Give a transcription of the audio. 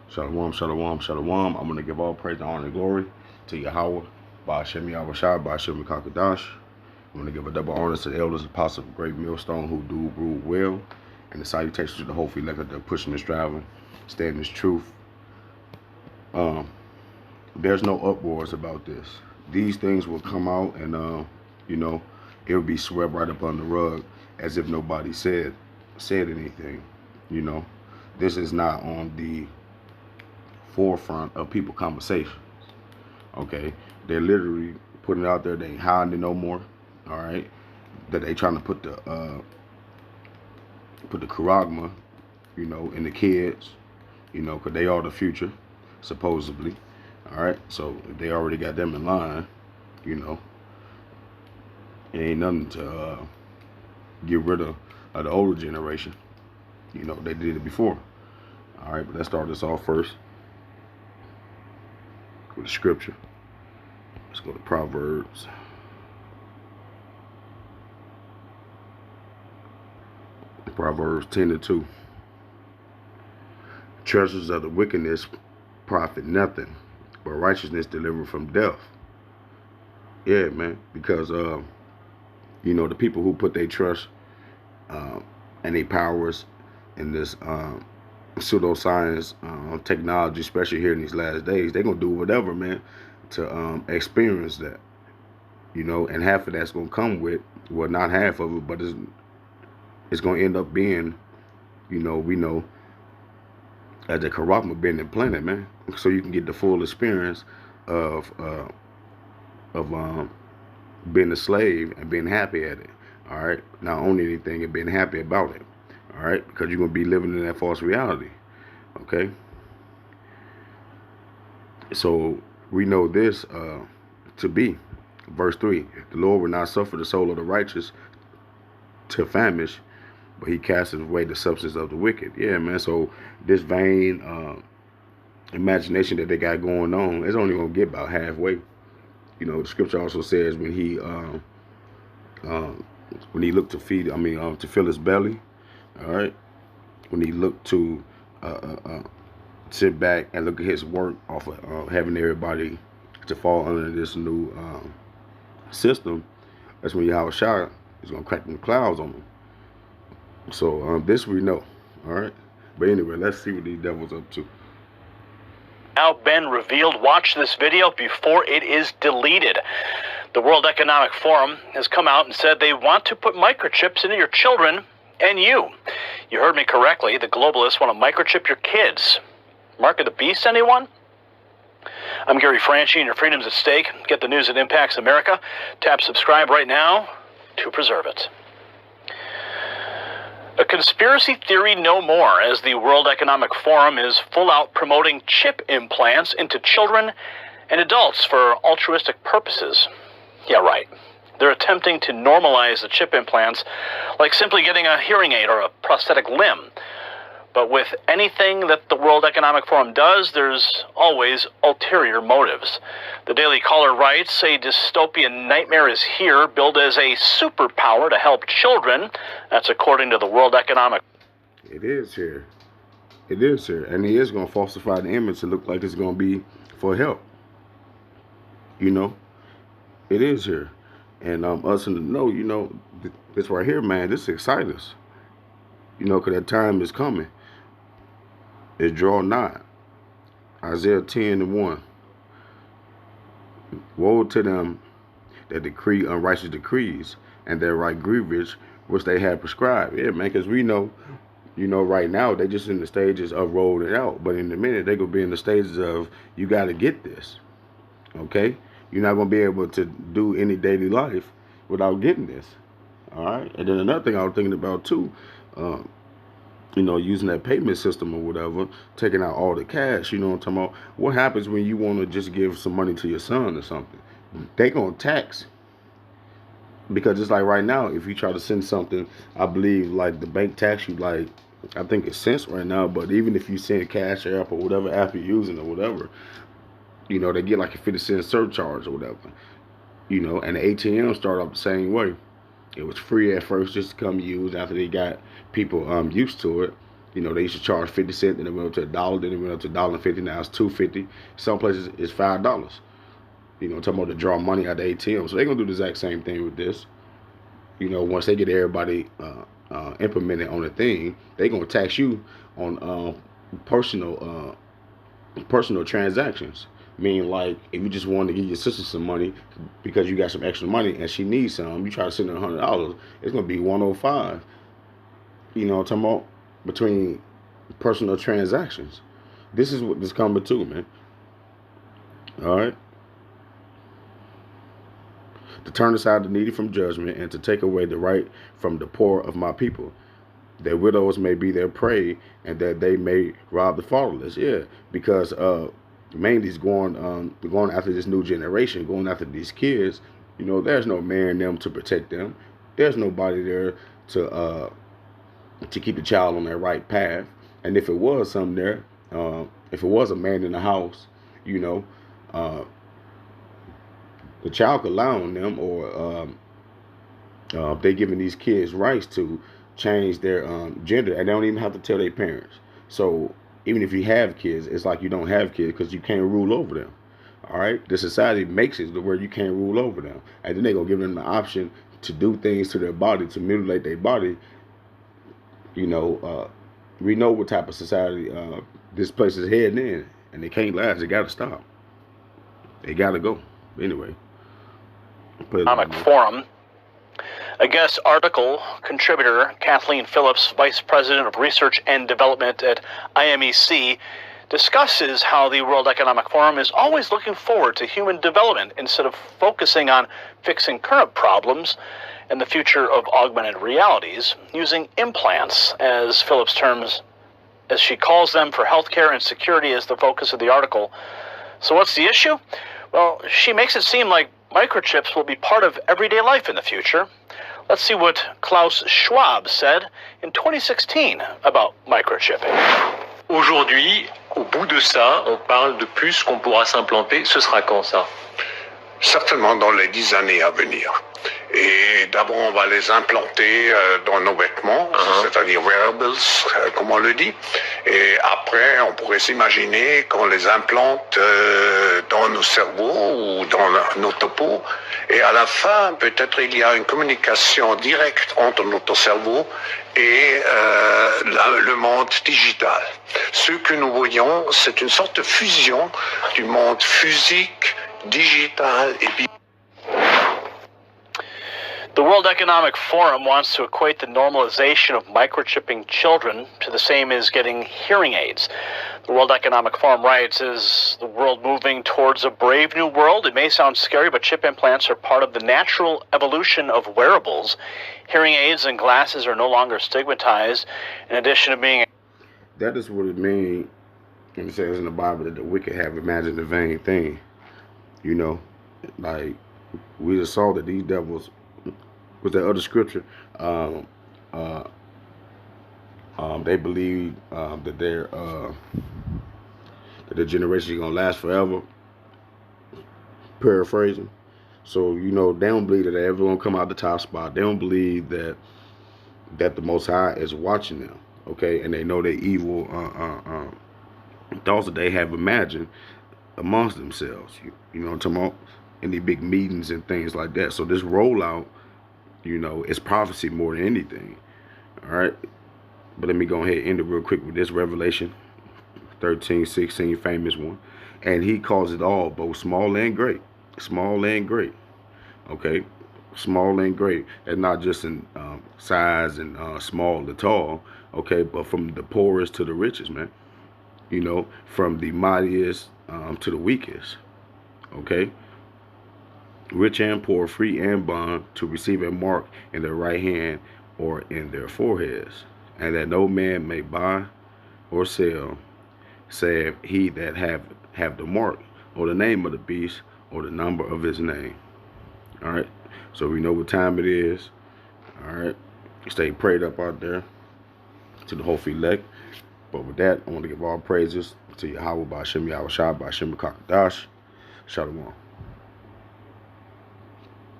Shalom, shalom, shalom. I'm going to give all praise, honor, and glory to Yahweh, Ba'ashem Yahushua, Ba'ashem Kakadash. I'm going to give a double honor to the elders, apostles of Great Millstone who do rule well, and the salutations to the whole elect that are pushing and striving, standing this truth. There's no uproars about this. These things will come out and, it will be swept right up on the rug as if nobody said anything. This is not on the forefront of people conversations. Okay, they're literally putting it out there. They ain't hiding it no more. All right, that they trying to put the charagma, in the kids, because they are the future, supposedly. All right, so if they already got them in line, it ain't nothing to get rid of the older generation. They did it before. All right, but let's start this off first with the scripture. Let's go to Proverbs. Proverbs 10:2. Treasures of the wickedness profit nothing, but righteousness deliver from death. Yeah, man, because the people who put their trust and their powers in this pseudoscience technology, especially here in these last days, they're gonna do whatever, man, to experience that. And half of that's gonna come with, well, not half of it, but it's gonna end up being, we know, as the Karama being implanted, man, so you can get the full experience of being a slave and being happy at it. All right, not owning anything and being happy about it. All right, because you're gonna be living in that false reality. Okay, so we know this to be verse 3. The Lord will not suffer the soul of the righteous to famish, but he casteth away the substance of the wicked. Yeah, man. So this vain imagination that they got going on, it's only gonna get about halfway. The scripture also says when he looked to feed, to fill his belly. All right. When he looked to sit back and look at his work off of having everybody to fall under this new system, that's when Yahushua is gonna crack them clouds on them. So this we know, all right? But anyway, let's see what these devils up to. Now been revealed. Watch this video before it is deleted. The World Economic Forum has come out and said they want to put microchips into your children and you. You heard me correctly. The globalists want to microchip your kids. Mark of the beast, anyone? I'm Gary Franchi, and your freedom's at stake. Get the news that impacts America. Tap subscribe right now to preserve it. A conspiracy theory no more, as the World Economic Forum is full out promoting chip implants into children and adults for altruistic purposes. Yeah, right. They're attempting to normalize the chip implants like simply getting a hearing aid or a prosthetic limb. But with anything that the World Economic Forum does, there's always ulterior motives. The Daily Caller writes, a dystopian nightmare is here, billed as a superpower to help children. That's according to the World Economic. It is here. It is here. And he is going to falsify the image to look like it's going to be for help. It is here. And us in the know, this right here, man, this excites us. Because that time is coming. It's draw nigh. Isaiah 10:1. Woe to them that decree unrighteous decrees and that write grievous which they have prescribed. Yeah, man, because we know, right now they just in the stages of rolling it out. But in a minute they gonna be in the stages of you got to get this. Okay, you're not gonna be able to do any daily life without getting this. All right, and then another thing I was thinking about too. Using that payment system or whatever, taking out all the cash, what I'm talking about? What happens when you want to just give some money to your son or something? They gonna tax. Because just like right now, if you try to send something, I believe like the bank tax you like, I think it's cents right now, but even if you send Cash App or whatever app you're using or whatever, they get like a 50-cent surcharge or whatever. And the ATM started up the same way. It was free at first just to come use after they got people used to it. You know, they used to charge 50 cents, then it went up to $1, then it went up to $1.50. Now it's $2.50. Some places it's $5. You know, talking about to draw money out the ATM. So they're gonna do the exact same thing with this. You know, once they get everybody implemented on the thing, they're gonna tax you on personal transactions. Meaning, like, if you just wanted to give your sister some money because you got some extra money and she needs some, you try to send her $100, it's gonna be 105. You know what I'm talking about? Between personal transactions. This is what this coming to, man. All right. To turn aside the needy from judgment and to take away the right from the poor of my people. Their widows may be their prey, and that they may rob the fatherless. Yeah, because mainly it's going after this new generation, going after these kids. You know, there's no man in them to protect them. There's nobody there to keep the child on that right path. And if it was something there, if it was a man in the house, you know, the child could lie on them, or they're giving these kids rights to change their gender, and they don't even have to tell their parents. So even if you have kids, it's like you don't have kids because you can't rule over them. All right, the society makes it to where you can't rule over them, and then they're gonna give them the option to do things to their body, to mutilate their body. You know, we know what type of society this place is heading in, and they can't last. They gotta stop. They gotta go. Anyway. Economic Forum. A guest article contributor, Kathleen Phillips, Vice President of Research and Development at IMEC, discusses how the World Economic Forum is always looking forward to human development instead of focusing on fixing current problems and the future of augmented realities, using implants, as Phillips terms, as she calls them, for healthcare and security as the focus of the article. So what's the issue? Well, she makes it seem like microchips will be part of everyday life in the future. Let's see what Klaus Schwab said in 2016 about microchipping. Aujourd'hui, au bout de ça, on parle de puces qu'on pourra s'implanter. Ce sera quand ça? Certainement dans les 10 années à venir. Et d'abord, on va les implanter dans nos vêtements, c'est-à-dire wearables, comme on le dit. Et après, on pourrait s'imaginer qu'on les implante dans nos cerveaux ou dans nos topos. Et à la fin, peut-être il y a une communication directe entre notre cerveau et le monde digital. Ce que nous voyons, c'est une sorte de fusion du monde physique, digital et biologique. The World Economic Forum wants to equate the normalization of microchipping children to the same as getting hearing aids. The World Economic Forum writes, is the world moving towards a brave new world? It may sound scary, but chip implants are part of the natural evolution of wearables. Hearing aids and glasses are no longer stigmatized, in addition to being... That is what it means when it says in the Bible that the wicked have imagined a vain thing. You know, like, we just saw that these devils... with that other scripture, they believe that their generation is gonna last forever. Paraphrasing. So you know they don't believe that everyone come out the top spot. They don't believe that the Most High is watching them. Okay, and they know the evil thoughts that they have imagined amongst themselves. You know what I'm talking about? In the big meetings and things like that. So this rollout, you know, it's prophecy more than anything. All right. But let me go ahead and end it real quick with this Revelation 13:16, famous one. And he calls it all, both small and great. Small and great. Okay. Small and great. And not just in size and small to tall. Okay. But from the poorest to the richest, man. You know, from the mightiest to the weakest. Okay. Rich and poor, free and bond, to receive a mark in their right hand or in their foreheads, and that no man may buy or sell, save he that have the mark, or the name of the beast, or the number of his name. All right, so we know what time it is. All right, stay prayed up out there to the whole elect. But with that, I want to give all praises to Yahweh Ba'Shem Yahushua Ba'Shem Kakadash. Shalom.